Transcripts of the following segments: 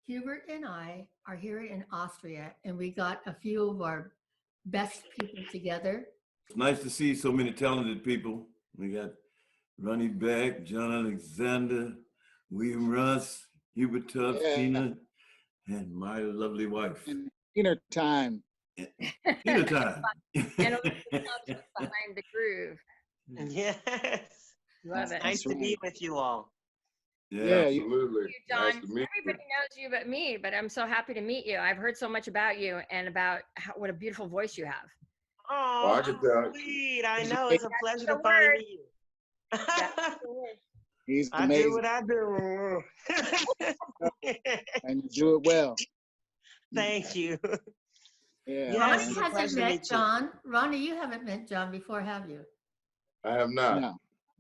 Hubert and I are here in Austria, and we got a few of our best people together. It's nice to see so many talented people. We got Ronnie Beck, John Alexander, William Russ, Hubert Tubbs, Yeah. Tina, and my lovely wife. And dinner time. Tina time. And Elizabeth behind the groove. Yes. Love it. Nice to be with you all. Yeah, absolutely. You, John. Nice to meet Everybody knows you but me, but I'm so happy to meet you. I've heard so much about you and about what a beautiful voice you have. Oh, Well, I can tell. sweet. I know. It's a pleasure to the finally word. meet you. That's the word. He's I do amazing, what I do. and you do it well. Thank you. Yeah. Yes, Ronnie it's a pleasure hasn't to met meet you. John. Ronnie, you haven't met John before, have you? I have not.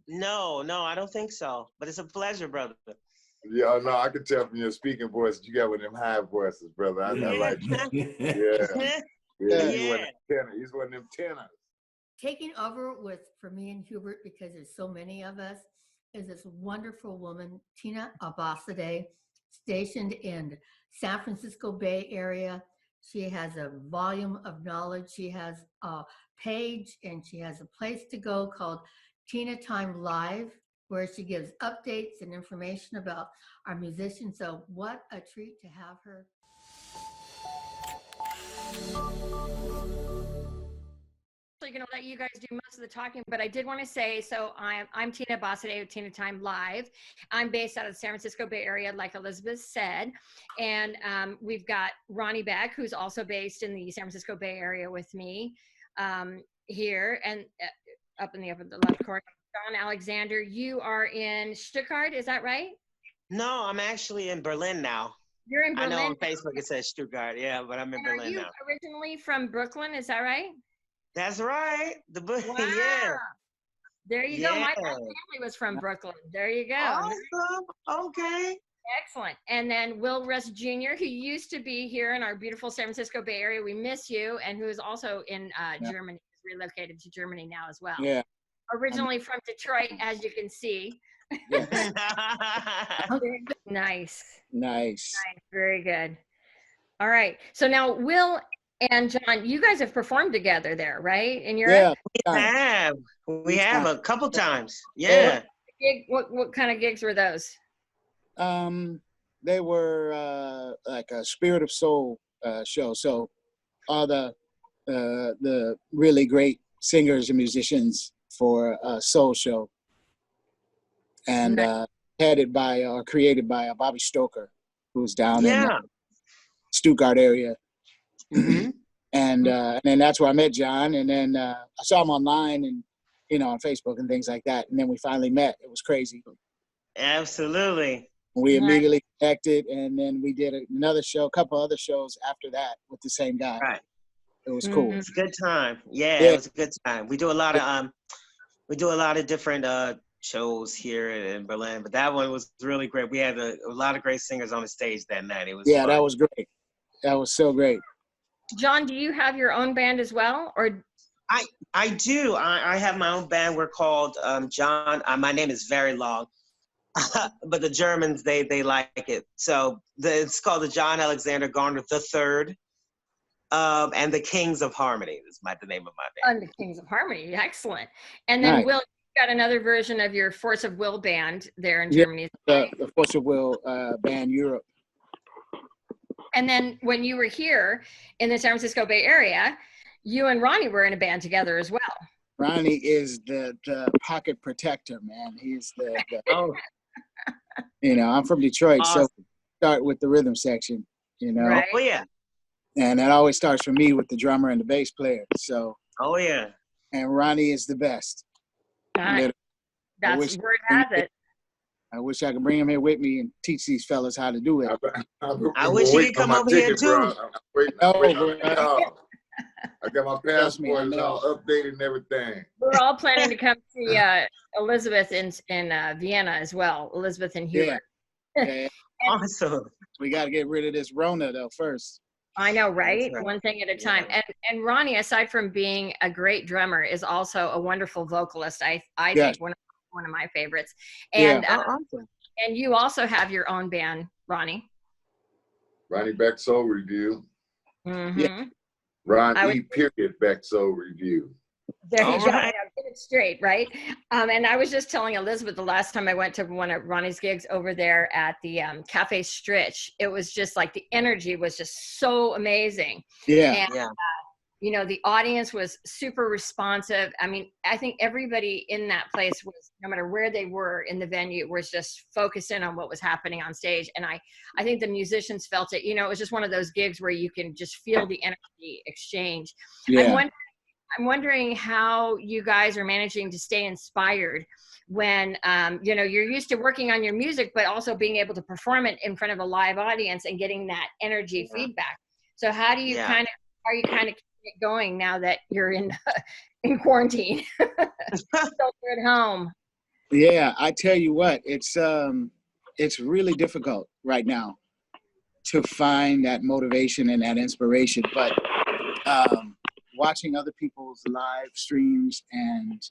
No. No, I don't think so. But it's a pleasure, brother. Yeah, no, I can tell from your speaking voice, you got one of them high voices, brother. I like that. Yeah. Yeah, he's one of them tenors. Taking over for me and Hubert, because there's so many of us, is this wonderful woman, Tina Abbaszadeh, stationed in San Francisco Bay Area. She has a volume of knowledge. She has a page and she has a place to go called Tina Time Live, where she gives updates and information about our musicians. So what a treat to have her. I'm going to let you guys do most of the talking, but I did want to say, so I'm Tina Abbaszadeh with Tina Time Live. I'm based out of the San Francisco Bay Area, like Elizabeth said, and we've got Ronnie Beck, who's also based in the San Francisco Bay Area with me here, and up in the left corner. John Alexander, you are in Stuttgart, is that right? No, I'm actually in Berlin now. You're in Berlin. I know on Facebook it says Stuttgart, yeah, but I'm in Berlin now. Are you originally from Brooklyn, is that right? That's right. Wow. Yeah. There you go. My family was from Brooklyn. There you go. Awesome. Okay. Excellent. And then Will Russ Jr., who used to be here in our beautiful San Francisco Bay Area. We miss you. And who is also in Germany, is relocated to Germany now as well. Yeah. Originally from Detroit, as you can see. Yes. Nice. Nice. Very good. All right. So now Will and John, you guys have performed together there, right? In Europe? Yeah. We have a couple times. Yeah. What kind of gigs were those? They were like a Spirit of Soul show. So all the really great singers and musicians for a soul show, and headed by or created by Bobby Stoker, who's down in the Stuttgart area. Mm-hmm. And then that's where I met John, and then I saw him online and on Facebook and things like that, and then we finally met. It was crazy. Absolutely. We immediately connected, and then we did another show, a couple other shows after that with the same guy. Right. It was cool. It's a good time. Yeah, it was a good time. We do a lot of different shows here in Berlin, but that one was really great. We had a lot of great singers on the stage that night. It was fun. That was great. That was so great. John, do you have your own band as well, or? I do. I have my own band. We're called John. My name is very long, but the Germans they like it. So it's called the John Alexander Garner III, and the Kings of Harmony is the name of my band. And the Kings of Harmony, excellent. And then Will, you got another version of your Force of Will band there in Germany. The Force of Will band Europe. And then when you were here in the San Francisco Bay Area, you and Ronnie were in a band together as well. Ronnie is the pocket protector, man. He's the I'm from Detroit, so start with the rhythm section, Right. Oh yeah. And that always starts for me with the drummer and the bass player. So. Oh yeah. And Ronnie is the best. That's word has it. I wish I could bring him here with me and teach these fellas how to do it. I wish you could come over here too. I got my passport all updated and everything. We're all planning to come see Elizabeth in Vienna as well. Elizabeth and Hubert. Yeah. Awesome. We got to get rid of this Rona though first. I know, right? One thing at a time. And Ronnie, aside from being a great drummer, is also a wonderful vocalist. I think one of my favorites. And and you also have your own band, Ronnie. Ronnie Beck Soul Review. Mhm. Ron I E. Period Beck Soul Review. There you All go. right. Now, get it straight, right? And I was just telling Elizabeth the last time I went to one of Ronnie's gigs over there at the Cafe Stritch, it was just like the energy was just so amazing. Yeah. And, Yeah. you know, the audience was super responsive. I mean, I think everybody in that place was, no matter where they were in the venue, was just focused in on what was happening on stage. And I think the musicians felt it. You know, it was just one of those gigs where you can just feel the energy exchange. Yeah. I'm wondering how you guys are managing to stay inspired when, you know, you're used to working on your music, but also being able to perform it in front of a live audience and getting that energy feedback. So how do you are you kind of keeping it going now that you're in quarantine, shelter at home? Yeah, I tell you what, it's really difficult right now to find that motivation and that inspiration. But watching other people's live streams and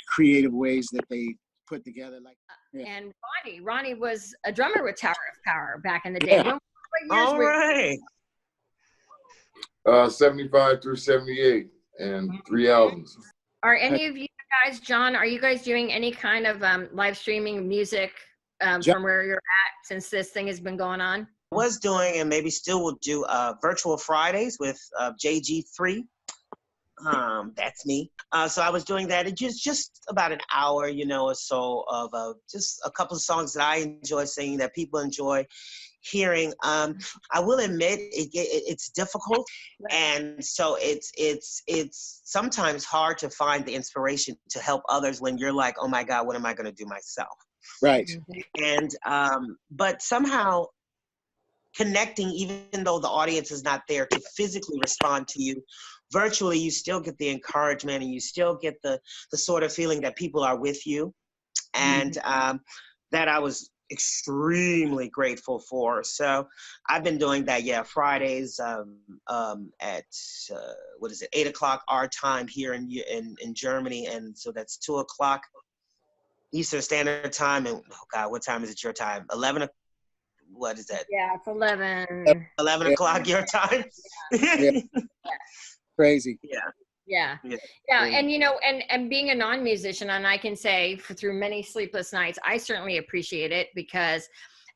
creative ways that they put together, like And Ronnie was a drummer with Tower of Power back in the day. Yeah. What years All were right. 75 through 78 and 3 albums. Are any of you guys, John, are you guys doing any kind of live streaming music from where you're at since this thing has been going on? Was doing and maybe still will do virtual Fridays with JG3. That's me. So I was doing that. It just about an hour, you know, or so of just a couple of songs that I enjoy singing, that people enjoy hearing. I will admit it's difficult, and so it's sometimes hard to find the inspiration to help others when you're like, oh my God, what am I going to do myself? right. And but somehow connecting, even though the audience is not there to physically respond to you, virtually you still get the encouragement and you still get the sort of feeling that people are with you. And that I was extremely grateful for. So I've been doing that, Fridays at what is it, 8 o'clock our time here in Germany, and so that's 2 o'clock Eastern Standard Time. And oh God, what time is it your time? 11. What is that? Yeah, it's 11. 11 o'clock your time. Yeah. Crazy. Yeah. And you know, and being a non-musician, and I can say through many sleepless nights, I certainly appreciate it because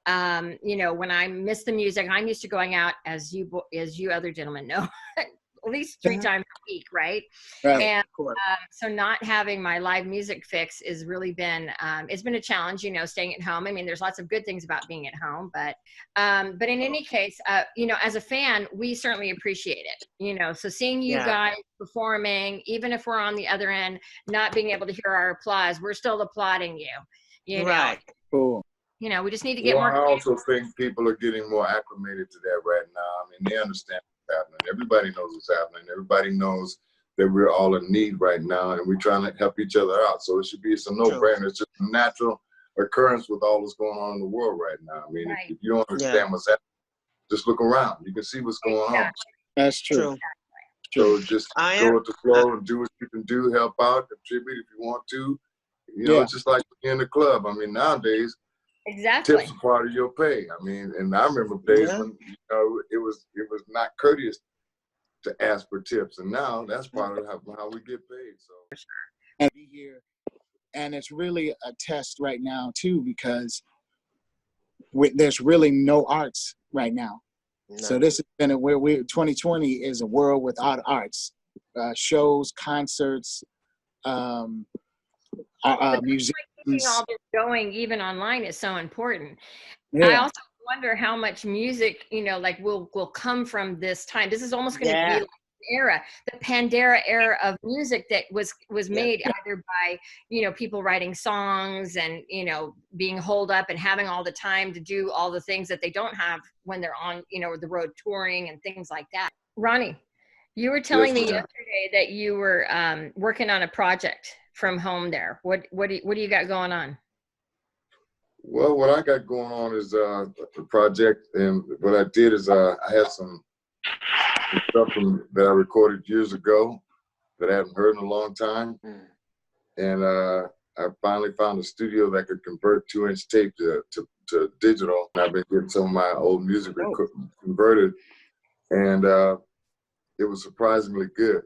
you know, when I miss the music, I'm used to going out, as you other gentlemen know, at least 3 times a week, right? Right. And so not having my live music fix is really been it's been a challenge, you know, staying at home. I mean, there's lots of good things about being at home, but in any case, you know, as a fan, we certainly appreciate it, you know. So seeing you guys performing, even if we're on the other end, not being able to hear our applause, we're still applauding you. You know, Cool. you know, we just need to get Well, more. I also think people are getting more acclimated to that right now. I mean, they understand what's happening. Everybody knows what's happening. Everybody knows that we're all in need right now, and we're trying to help each other out. So it's a no-brainer. It's just a natural occurrence with all that's going on in the world right now. I mean, if you don't understand what's happening, just look around. You can see what's going on. That's true. So just go with the flow and do what you can do, help out, contribute if you want to. You know, it's just like in the club. I mean, nowadays, tips are part of your pay. I mean, and I remember days when, you know, it was not courteous to ask for tips, and now that's part of how we get paid. So And be here, and it's really a test right now too, because there's really no arts right now. No. So this has been where 2020 is a world without arts, shows, concerts, music. Keeping all this going, even online, is so important. Yeah. I also wonder how much music, you know, like will come from this time. This is almost going to be like an era, the Pandera era of music that was made either by, you know, people writing songs and, you know, being holed up and having all the time to do all the things that they don't have when they're on, you know, the road touring and things like that. Ronnie, you were telling me yesterday that you were working on a project from home there. What do you got going on? Well, what I got going on is a project, and what I did is I had some stuff that I recorded years ago that I haven't heard in a long time, and I finally found a studio that could convert 2-inch tape to digital. And I've been getting some of my old music converted, and it was surprisingly good.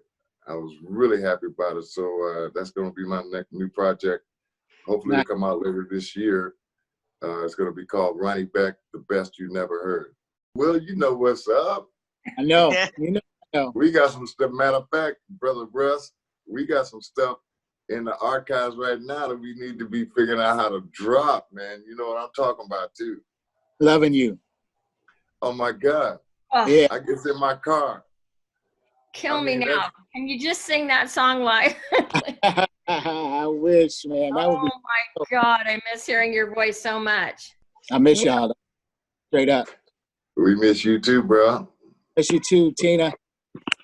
I was really happy about it. So that's going to be my next new project. Hopefully it'll come out later this year. It's going to be called Ronnie Beck, The Best You Never Heard. Well, you know what's up. I know. You know. We got some stuff. Matter of fact, Brother Russ, we got some stuff in the archives right now that we need to be figuring out how to drop, man. You know what I'm talking about, too. Loving You. Oh, my God. Oh, Yeah. I guess in my car. kill me now. Can you just sing that song live? I wish, man. That would be. Oh my God, I miss hearing your voice so much. I miss y'all. Straight up. We miss you too, bro. Miss you too, Tina.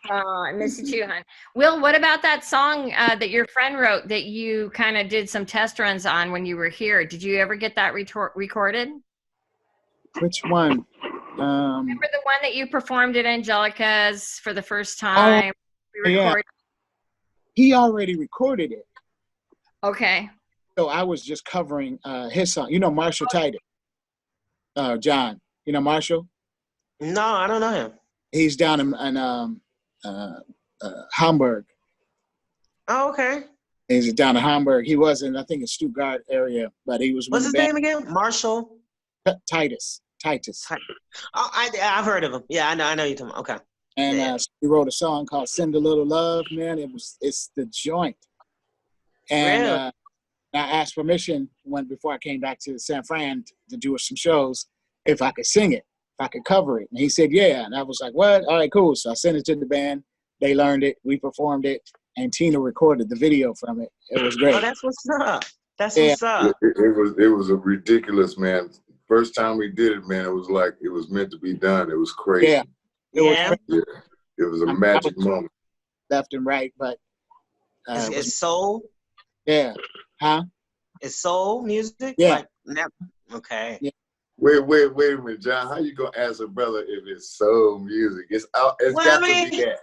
Oh, I miss you too, hon. Will, what about that song that your friend wrote that you kind of did some test runs on when you were here? Did you ever get that recorded? Which one? Remember the one that you performed at Angelica's for the first time? Yeah. He already recorded it. Okay. So I was just covering his song. You know Marshall Titus? John. You know Marshall? No, I don't know him. He's down in Hamburg. Oh, okay. He's down in Hamburg. He was in, I think, in Stuttgart area, but he was with What's his the band. name again? Marshall? Titus. Oh, I've heard of him. Yeah, I know you're talking about. Okay. And so he wrote a song called "Send a Little Love." Man, it's the joint. And Really? I asked permission before I came back to San Fran to do some shows if I could sing it, if I could cover it. And he said, yeah. And I was like, what? All right, cool. So I sent it to the band. They learned it. We performed it. And Tina recorded the video from it. It was great. Oh, that's what's up. That's what's up. It was a ridiculous, man. First time we did it, man, it was like it was meant to be done. It was crazy. Yeah. It was a magic moment. Left and right, but It's soul. Yeah. Huh? It's soul music. Yeah. Okay. Yeah. Wait a minute, John. How you gonna ask a brother if it's soul music? It's got to be that.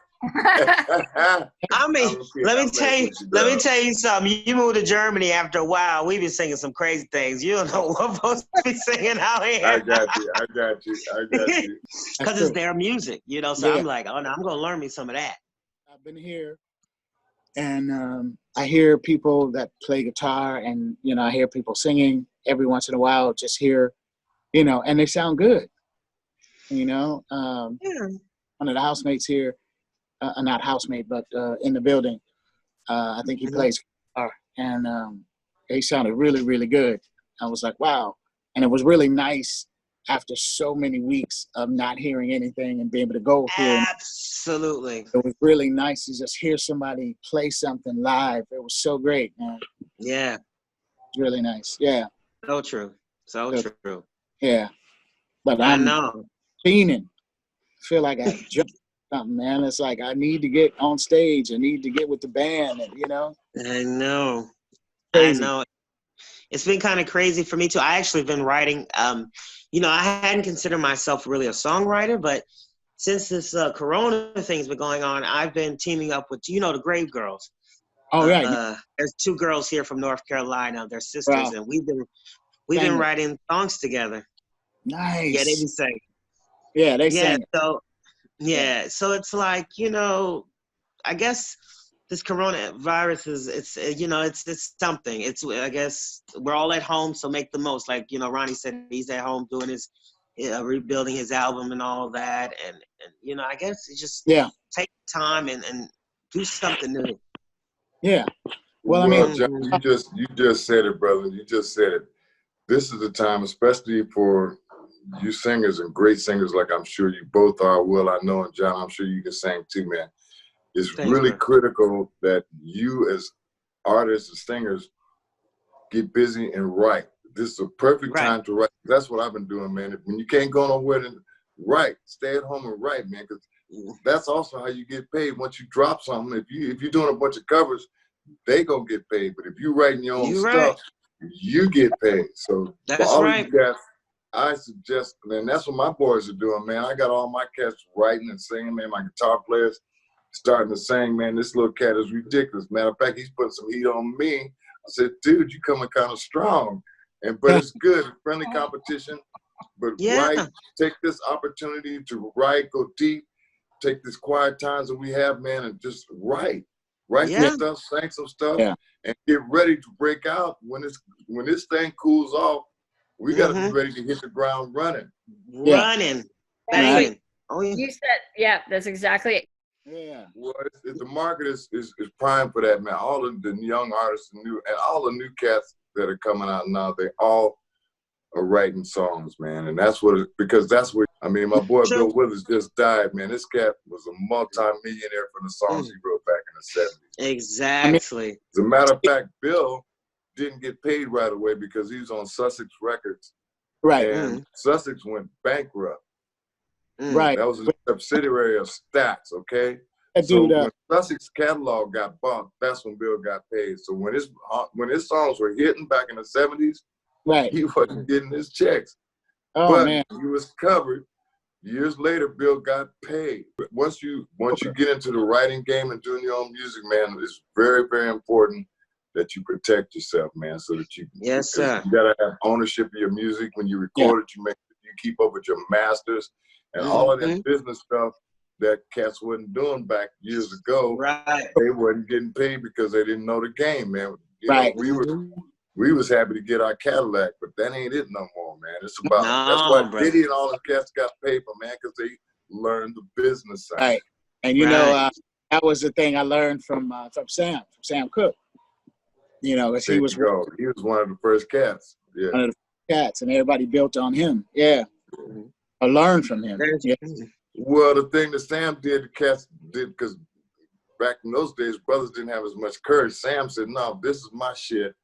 I mean, let me tell you something. You moved to Germany after a while. We've been singing some crazy things. You don't know what we're supposed to be singing out here. I got you. Because it's their music, you know. So I'm like, oh no, I'm gonna learn me some of that. I've been here, and I hear people that play guitar, and I hear people singing every once in a while. Just hear, and they sound good. One of the housemates here. Not housemate, but in the building. I think he plays guitar, and he sounded really, really good. I was like, wow. And it was really nice after so many weeks of not hearing anything and being able to go here. Absolutely. It was really nice to just hear somebody play something live. It was so great, man. Yeah. It's really nice. Yeah. So true. So true. Yeah. But I know. Fiending. Feel like I jumped. Man, it's like I need to get on stage. I need to get with the band, and I know. Crazy. I know. It's been kind of crazy for me too. I actually been writing. I hadn't considered myself really a songwriter, but since this Corona thing's been going on, I've been teaming up with the Grave Girls. Oh yeah. There's two girls here from North Carolina. They're sisters, wow. and we've been writing songs together. Nice. Yeah, they be singing. Yeah, they sing. So it's like, I guess this coronavirus it's something. I guess we're all at home, so make the most. Like, Ronnie said, he's at home doing his rebuilding his album and all that, and I guess it's just take time and do something new. Yeah. Well, I mean, John, you just said it, brother. You just said it. This is the time, especially for you singers and great singers like I'm sure you both are. Will, I know, and John, I'm sure you can sing too, man. It's really critical that you as artists and singers get busy and write. This is a perfect time to write. That's what I've been doing, man. When you can't go nowhere, then write. Stay at home and write, man, because that's also how you get paid. Once you drop something, if you're doing a bunch of covers, they gonna get paid. But if you're writing your own stuff, you get paid. So that's for all right. of you guys, I suggest, man, that's what my boys are doing, man. I got all my cats writing and singing, man. My guitar players starting to sing, man. This little cat is ridiculous. Matter of fact, he's putting some heat on me. I said, dude, you coming kind of strong. But it's good, friendly competition. But Yeah. take this opportunity to write, go deep, take these quiet times that we have, man, and just write Yeah. some stuff, sing some stuff, Yeah. and get ready to break out when this thing cools off. We got to be ready to hit the ground running. Running, banging. Oh, yeah. You said, yeah, that's exactly it. Yeah. Well, the market is prime for that, man. All of the young artists and all the new cats that are coming out now, they all are writing songs, man. And that's what, I mean, my boy Bill Withers just died, man. This cat was a multi-millionaire from the songs he wrote back in the 70s. Exactly. As a matter of fact, Bill didn't get paid right away because he was on Sussex Records. Right. And Sussex went bankrupt. Right. That was a subsidiary of Stax, okay? That So dude, when Sussex catalog got bought, that's when Bill got paid. So when his songs were hitting back in the 70s, right. he wasn't getting his checks. Oh, but man. he was covered. Years later, Bill got paid. But once you get into the writing game and doing your own music, man, it's very, very important that you protect yourself, man, so that you Yes, sir. You gotta have ownership of your music. When you record it, you keep up with your masters and all of that business stuff that cats wasn't doing back years ago. Right. They wasn't getting paid because they didn't know the game, man. You Right. know, we was happy to get our Cadillac, but that ain't it no more, man. It's about that's why Diddy and all the cats got paper, man, because they learned the business side. Right. And you know, that was the thing I learned from Sam Cooke. You know, because he was one of the first cats. Yeah. One of the cats, and everybody built on him. Yeah. I learned from him. Yeah. Well, the thing that Sam did, the cats did, because back in those days, brothers didn't have as much courage. Sam said, no, this is my shit,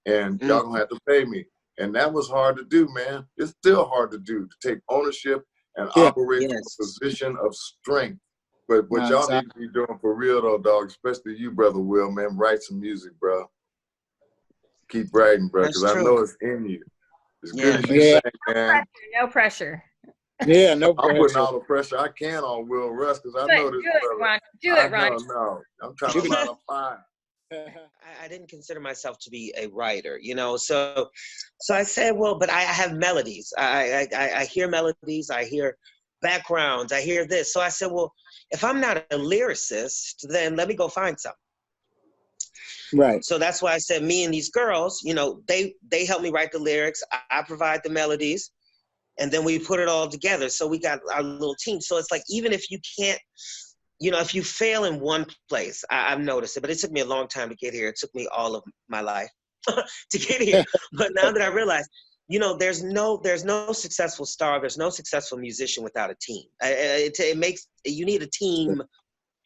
and y'all gonna have to pay me. And that was hard to do, man. It's still hard to do, to take ownership and operate from a position of strength. But what y'all need to be doing for real, though, dog, especially you, Brother Will, man, write some music, bro. Keep writing, bro, because I know it's in you. As good as you sing, man. No pressure. Yeah, no pressure. I'm putting all the pressure I can on Will Russ because I know this brother. Do it, Ron. No, I'm trying to light a fire. I didn't consider myself to be a writer, you know. So I said, well, but I have melodies. I hear melodies. I hear backgrounds. I hear this. So I said, well, if I'm not a lyricist, then let me go find some. Right. So that's why I said me and these girls, you know, they help me write the lyrics. I provide the melodies, and then we put it all together. So we got our little team. So it's like, even if you can't, you know, if you fail in one place, I've noticed it, but it took me a long time to get here. It took me all of my life to get here. But now that I realize, you know, there's no successful star, there's no successful musician without a team. You need a team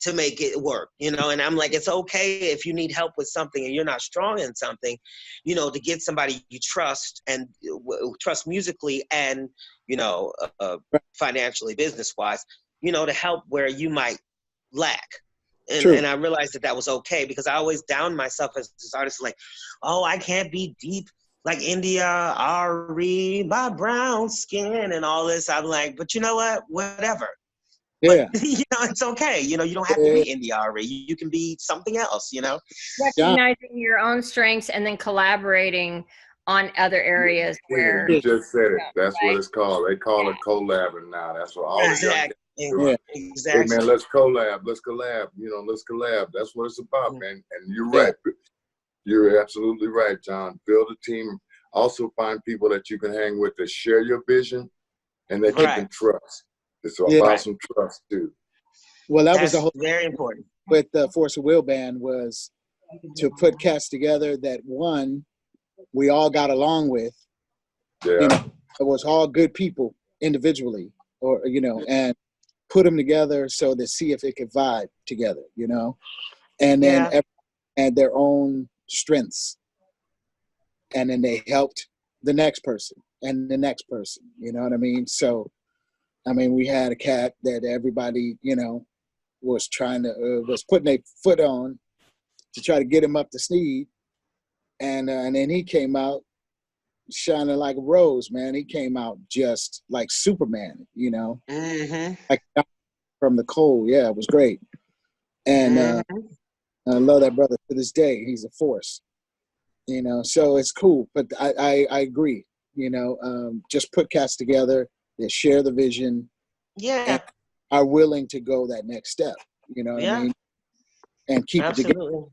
to make it work, you know. And I'm like, it's okay if you need help with something and you're not strong in something, you know, to get somebody you trust and trust musically and, you know, financially, business-wise, you know, to help where you might lack. And I realized that was okay, because I always down myself as this artist, like, oh, I can't be deep like India, Ari, my brown skin and all this. I'm like, but you know what? Whatever. Yeah. But, you know, it's okay. You know, you don't have to be India Ari. You can be something else, you know? Recognizing your own strengths and then collaborating on other areas where... You just said it. That's what it's called. They call it collabing now. That's what all Exactly. Hey, man, let's collab. Let's collab. You know, let's collab. That's what it's about, man. And you're right. You're absolutely right, John. Build a team. Also find people that you can hang with that share your vision and that you can trust. It's about some trust, too. Well, that's the whole very important. With the Force of Will band was to put cats together that, one, we all got along with. Yeah. You know, it was all good people individually, or, you know, and put them together so to see if it could vibe together, you know, and then everyone had their own strengths, and then they helped the next person and the next person, you know what I mean? So, I mean, we had a cat that everybody, you know, was trying to, was putting their foot on to try to get him up to speed, and then he came out shining like a rose, man. He came out just like Superman, you know, like from the cold. Yeah, it was great. And I love that brother to this day. He's a force. You know, so it's cool. But I agree. You know, just put cats together that share the vision Yeah, and are willing to go that next step. You know what I yeah, mean? And keep it together. absolutely,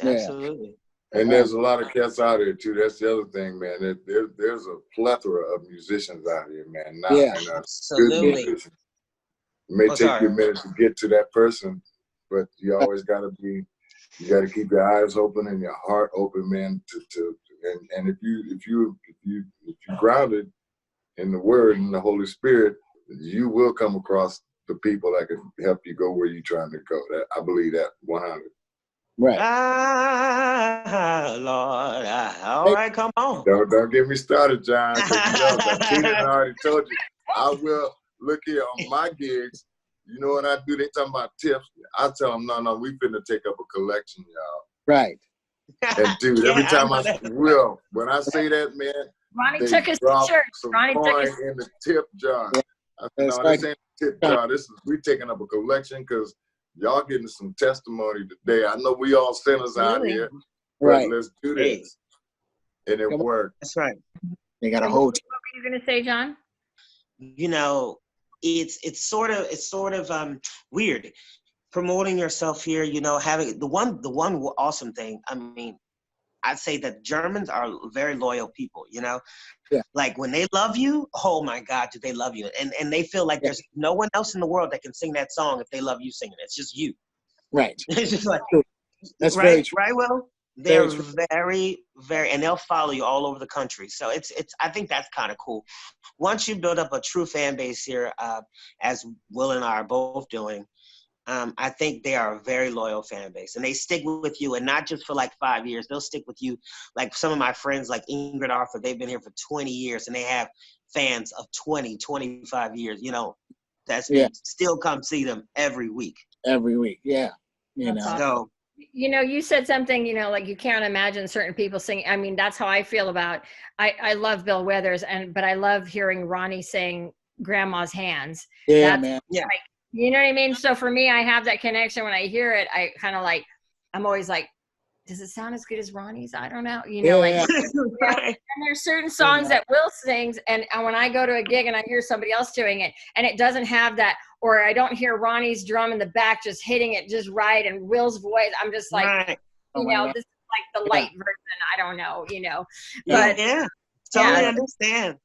Yeah. absolutely. And there's a lot of cats out here too. That's the other thing, man. There's a plethora of musicians out here, man. Now, Yeah. and good Absolutely. musicians. It may Oh, take you a sorry. minute to get to that person, but you always got to keep your eyes open and your heart open, man. And if you grounded in the Word and the Holy Spirit, you will come across the people that can help you go where you're trying to go. I believe that 100. Right. Ah, Lord. All right, come on. Don't get me started, John, because you know that Tina already told you. I will look here on my gigs. You know what I do? They talking about tips. I tell them, no, we finna take up a collection, y'all. Right. And dude, Yeah, every time know I that. will, when I say that, man, Ronnie they took us to drop church. some Ronnie took coin us. in the tip jar. Yeah. I said, That's no, right. this ain't a tip jar. We taking up a collection because y'all getting some testimony today. I know we all sinners out Absolutely. here, but Right. let's do Hey. this. And it Come on. worked. That's right. They got a What whole were you going to say, John? You know, it's sort of weird promoting yourself here. You know, having the one awesome thing. I mean, I'd say that Germans are very loyal people. You know, Yeah. like when they love you, oh my God, do they love you? And they feel like Yeah. there's no one else in the world that can sing that song if they love you singing it. It's just you. right. It's just like, That's very right, true. right, Will. Very They're true. very, very, and they'll follow you all over the country. So it's. I think that's kind of cool. Once you build up a true fan base here, as Will and I are both doing, I think they are a very loyal fan base, and they stick with you, and not just for like 5 years. They'll stick with you. Like some of my friends, like Ingrid Arthur, they've been here for 20 years, and they have fans of 20, 25 years. You know, that's Yeah. still come see them every week. Every week. Yeah. You That's know. awesome. So. You know, you said something, you know, like you can't imagine certain people singing. I mean, that's how I feel about, I love Bill Withers, but I love hearing Ronnie sing Grandma's Hands. Yeah, That's man. Yeah. like, you know what I mean? So for me, I have that connection. When I hear it, I kind of like, I'm always like, does it sound as good as Ronnie's? I don't know. You know, Yeah. like, and there's certain songs that Will sings, and when I go to a gig and I hear somebody else doing it, and it doesn't have that, or I don't hear Ronnie's drum in the back just hitting it just right, and Will's voice, I'm just like, Right. Oh you my know, God. this is like the light version. I don't know, you know, Yeah, but yeah. Totally yeah, understand.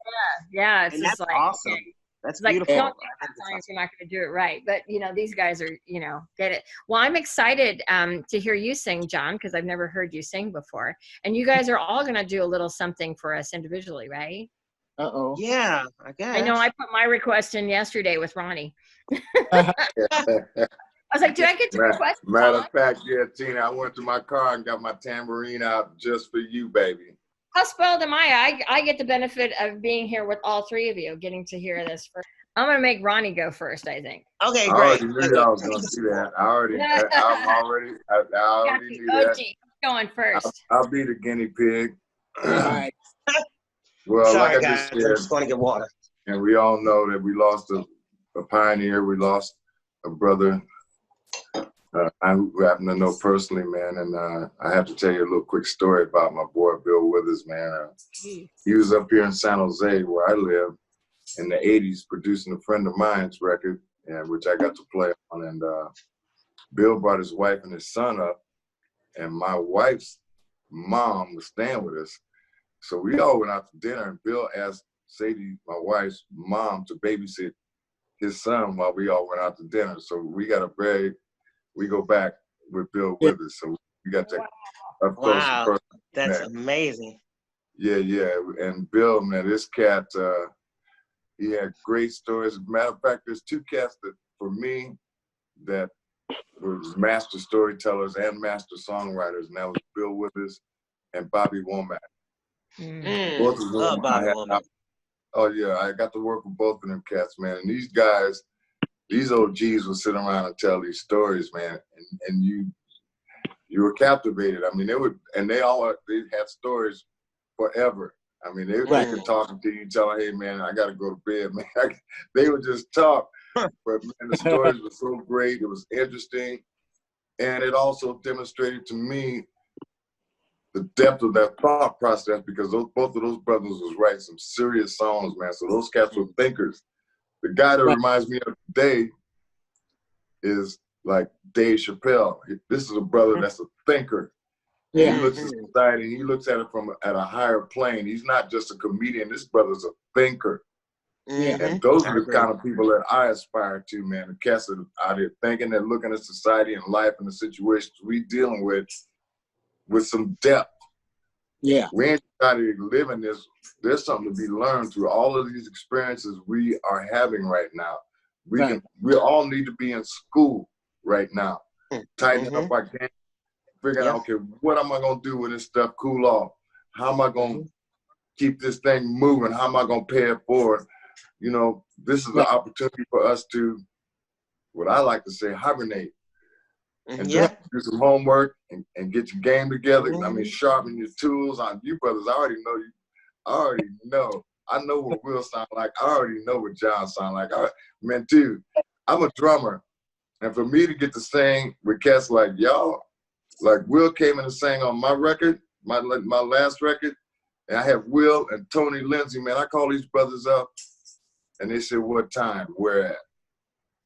yeah, it's And just that's like, awesome. okay. That's It's like, beautiful. don't do that song if you're not going to do it right. But, you know, these guys are, you know, get it. Well, I'm excited to hear you sing, John, because I've never heard you sing before. And you guys are all going to do a little something for us individually, right? Uh-oh. Yeah, I guess. I know I put my request in yesterday with Ronnie. I was like, do I get to request a Matter song? of fact, yeah, Tina, I went to my car and got my tambourine out just for you, baby. How spoiled am I? I get the benefit of being here with all three of you, getting to hear this first. I'm going to make Ronnie go first, I think. Okay, I great. already knew y'all was gonna see that. I already knew OG, that. going first. I'll be the guinea pig. All right. Well, Sorry, like I guys. just I'm said, just going to get water. and we all know that we lost a pioneer. We lost a brother I happen to know personally, man. And I have to tell you a little quick story about my boy, Bill Withers, man. He was up here in San Jose, where I live, in the 80s, producing a friend of mine's record, and which I got to play on. And Bill brought his wife and his son up, and my wife's mom was staying with us. So we all went out to dinner, and Bill asked Sadie, my wife's mom, to babysit his son while we all went out to dinner. So we go back with Bill Withers. So we got to up close and Wow, personal. that's Man. amazing. Yeah. And Bill, man, this cat, he had great stories. As a matter of fact, there's two cats that, for me, that were master storytellers and master songwriters, and that was Bill Withers and Bobby Womack. Both of Love them Bobby Womack. Oh yeah, I got to work with both of them cats, man. And these guys, these OGs would sit around and tell these stories, man, and you were captivated. I mean, they had stories forever. I mean, they could talk until you tell them, hey man, I gotta go to bed, man. They would just talk. But man, the stories were so great. It was interesting. And it also demonstrated to me the depth of that thought process, because both of those brothers was writing some serious songs, man. So those cats were thinkers. The guy that reminds me of today is like Dave Chappelle. This is a brother that's a thinker. Yeah. He looks at society and he looks at it from at a higher plane. He's not just a comedian. This brother's a thinker. And those are the kind of people that I aspire to, man. The cats that are out here thinking, they're looking at society and life and the situations we dealing with some depth. Yeah. We ain't trying to live in this. There's something to be learned through all of these experiences we are having right now. We all need to be in school right now, tightening up our game, figuring out, okay, what am I gonna do when this stuff cool off? How am I gonna keep this thing moving? How am I gonna pay it forward? You know, this is an opportunity for us to, what I like to say, hibernate. And just do some homework and get your game together. I mean, sharpen your tools. On you brothers, I already know you. I already know. I know what Will sound like. I already know what John sound like. Man, dude, I'm a drummer. And for me to get to sing with cats like y'all, like Will came in and sang on my record, my last record, and I have Will and Tony Lindsay, man. I call these brothers up, and they said, what time, where at?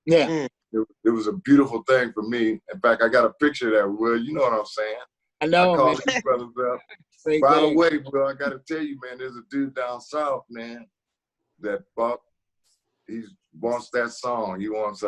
Yeah. It was a beautiful thing for me. In fact, I got a picture of that, Will. You know what I'm saying? I know, I call man. these brothers up. By the way, Will, I got to tell you, man, there's a dude down south, man, that Buck, he wants that song. He wants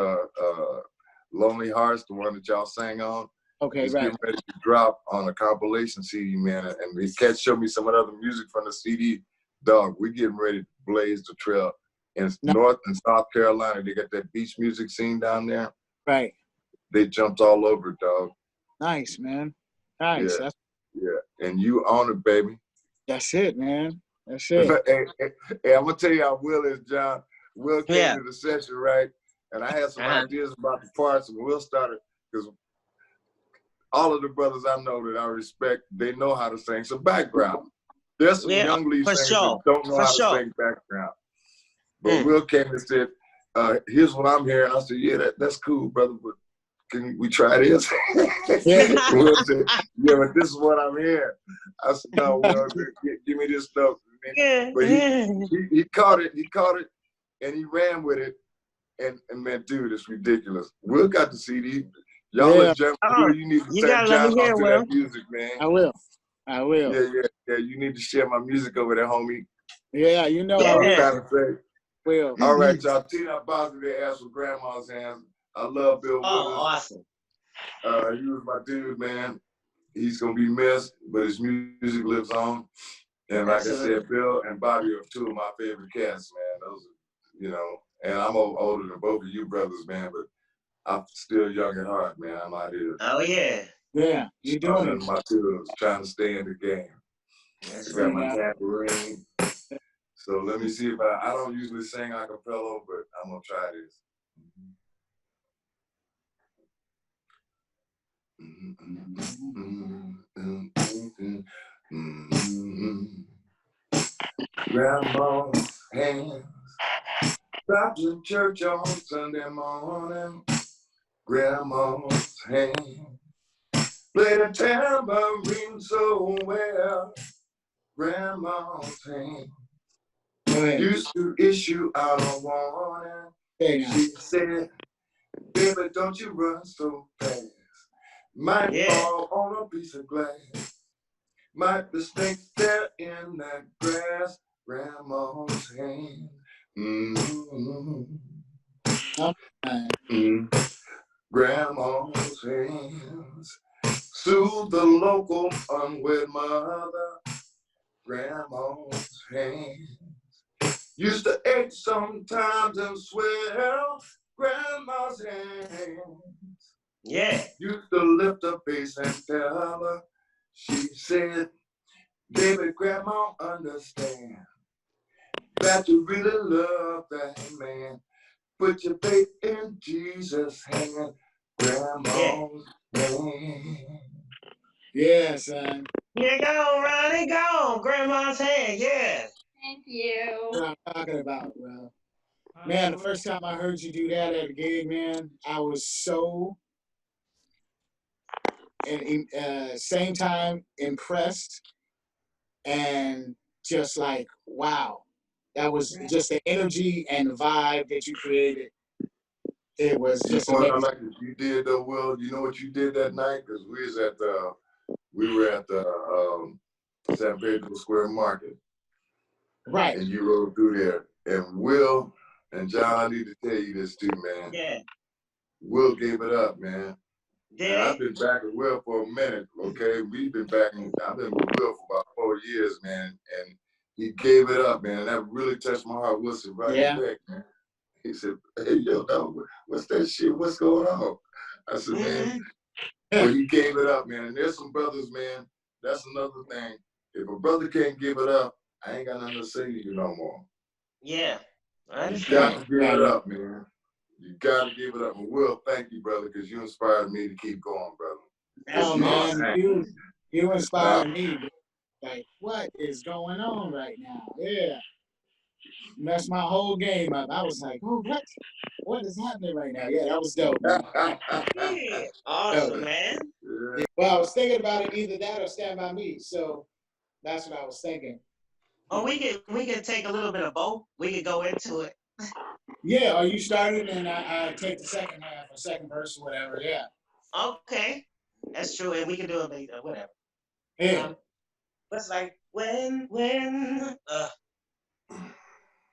Lonely Hearts, the one that y'all sang on. Okay, He's right. getting ready to drop on a compilation CD, man. And he can't show me some of the other music from the CD. Dog, we getting ready to blaze the trail. In North and South Carolina, they got that beach music scene down there. Right. They jumped all over it, dog. Nice, man. Nice. Yeah. And you own it, baby. That's it, man. That's it. Hey, I'm gonna tell you how Will is, John. Will came to the session, right? And I had some ideas about the parts, and Will started, because all of the brothers I know that I respect, they know how to sing some background. There's some young lead singers that don't know how to sing background. But Will came and said, here's what I'm hearing. I said, yeah, that's cool, brother, but can we try this? Will said, yeah, but this is what I'm hearing. I said, no, Will, give me this stuff. But he caught it, and he ran with it. And man, dude, it's ridiculous. Will got the CD. Y'all as gentlemen, you need to take John onto that music, man. I will. Yeah, you need to share my music over there, homie. Yeah, you know I was trying to say. Will. All right, y'all. Tina Abbaszadeh asked for grandma's hands. I love Bill Willis. Awesome. He was my dude, man. He's gonna be missed, but his music lives on. And like I said, Bill and Bobby are two of my favorite cats, man. Those are, you know, and I'm older than both of you brothers, man, but I'm still young at heart, man. I'm out here. Oh yeah. Yeah, you doing it. My tools, trying to stay in the game. That's I got my tambourine. So let me see if I don't usually sing a cappella, but I'm gonna try this. Grandma's hands stopped in church on Sunday morning. Grandma's hands played a tambourine so well. Grandma's hands used to issue out a warning. She said, baby, don't you run so fast. Might fall on a piece of glass. Might be snakes there in that grass. Grandma's hand. Grandma's hands soothe the local unwed mother. Grandma's hands used to ache sometimes and swell. Grandma's hands used to lift her face and tell her. She said, baby, grandma, understand that you really love that man. Put your faith in Jesus' hand. Grandma's hand. Yeah, son. Yeah, go, Ronnie, go. Grandma's hand, yeah. Thank you. That's what I'm talking about, bro. Man, the first time I heard you do that at a gig, man, I was so and same time impressed and just like, wow, that was just the energy and the vibe that you created. It was just You know what I amazing. like that you did though, Will? You know what you did that night? Because we were at the San Pedro Square Market, Right. and you rode through there. And Will and John, I need to tell you this too, man. Yeah. Will gave it up, man. Did And I've he? been back with Will for a minute, okay? I've been with Will for about 4 years, man. And he gave it up, man. That really touched my heart. Will said, right Yeah. back, man. He said, hey, yo, dog, what's that shit? What's going on? I said, man, well, he gave it up, man. And there's some brothers, man. That's another thing. If a brother can't give it up, I ain't got nothing to say to you no more. Yeah. I You understand. got to give it up, man. You got to give it up. And Will, thank you, brother, because you inspired me to keep going, brother. Oh Yes, man, you you inspired me. Like, what is going on right now? Yeah, messed my whole game up. I was like, oh, what is happening right now? Yeah, that was dope, man. Yeah. Awesome, Dope. man. Yeah. Well, I was thinking about it, either that or Stand By Me. So that's what I was thinking. Oh, we could take a little bit of both. We could go into it. Yeah, are you started and I take the second half or second verse or whatever. Yeah. Okay. That's true. And we can do it later, whatever. Yeah. It's like when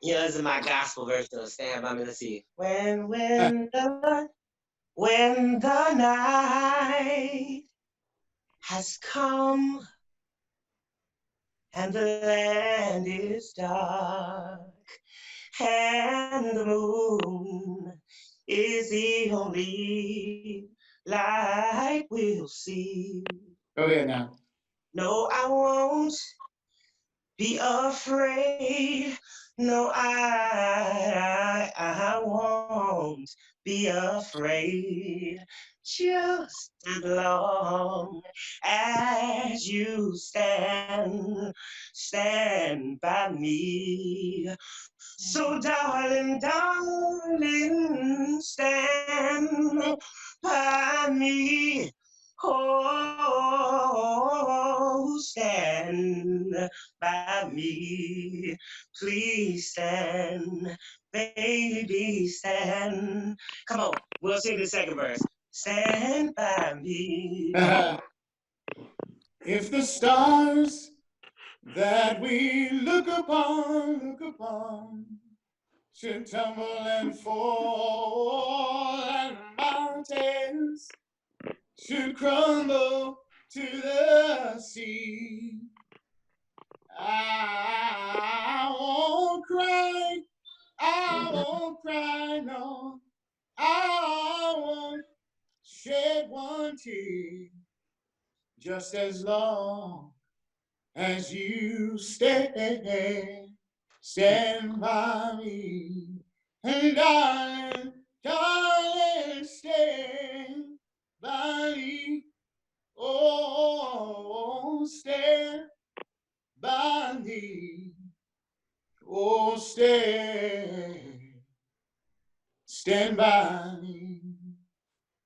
this is my gospel version of Stand By Me. Let's see. When the night has come and the land is dark and the moon is the only light we'll see. Go ahead now. No, I won't be afraid. No, I won't be afraid. Just as long as you stand by me. So darling, darling, stand by me. Oh, stand by me. Please stand, baby, stand. Come on, we'll sing the second verse. Stand by me. If the stars that we look upon should tumble and fall, and mountains should crumble to the sea, I won't cry, no, I won't shed one tear, just as long as you stand by me. And darling, stand by me. Oh, stand by me. Oh, stand by me.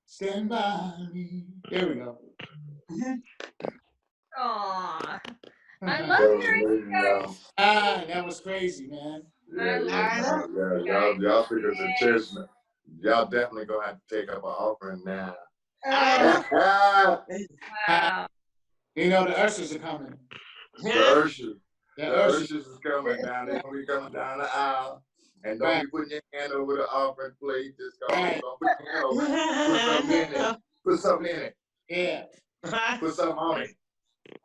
Stand by me. There we go. Aw. I That love was hearing amazing, y'all. That was crazy, man. I love Y'all took us to church. Y'all definitely gonna have to take up an offering now. I wow. You know the ushers are coming. The know. ushers. The The ushers. ushers is coming down. They're gonna be coming down the aisle. And don't be putting your hand over the offering plate. Just go Right. don't put your hand over it. Put something in it. Put something in it. Yeah. Put something on it.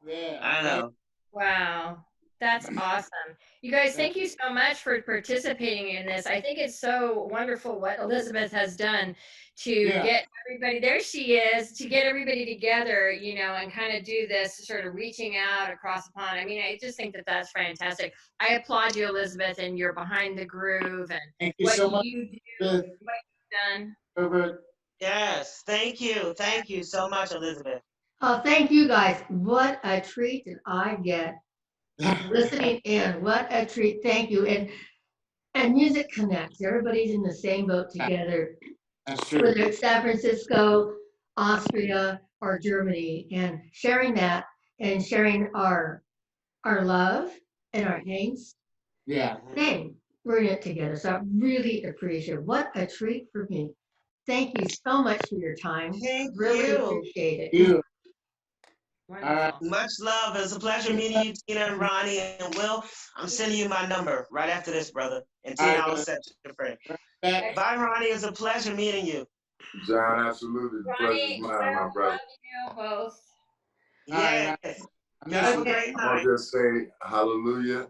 Yeah. I know. Wow. That's awesome. You guys, thank you so much for participating in this. I think it's so wonderful what Elizabeth has done to get everybody, there she is, to get everybody together, you know, and kind of do this sort of reaching out across the pond. I mean, I just think that that's fantastic. I applaud you, Elizabeth, and you're behind the groove and Thank you what so much. you do, what you've done. Herbert. Yes. Thank you. Thank you so much, Elizabeth. Oh, thank you guys. What a treat did I get listening in. What a treat. Thank you. And music connects. Everybody's in the same boat together. That's true. Whether it's San Francisco, Austria, or Germany, and sharing that and sharing our love and our angst. Yeah. Hey, we're in it together. So I really appreciate it. What a treat for me. Thank you so much for your time. Thank Really you. appreciate it. You. Wonderful. Much love. It was a pleasure meeting you, Tina and Ronnie. And Will, I'm sending you my number right after this, brother. And Tina, I'll accept your friend. Back. Bye, Ronnie. It was a pleasure meeting you. John, absolutely. The pleasure's Ronnie, mine, my brother. love you both. All right, Yes. I'm Have a missing great I'm night. gonna just say hallelujah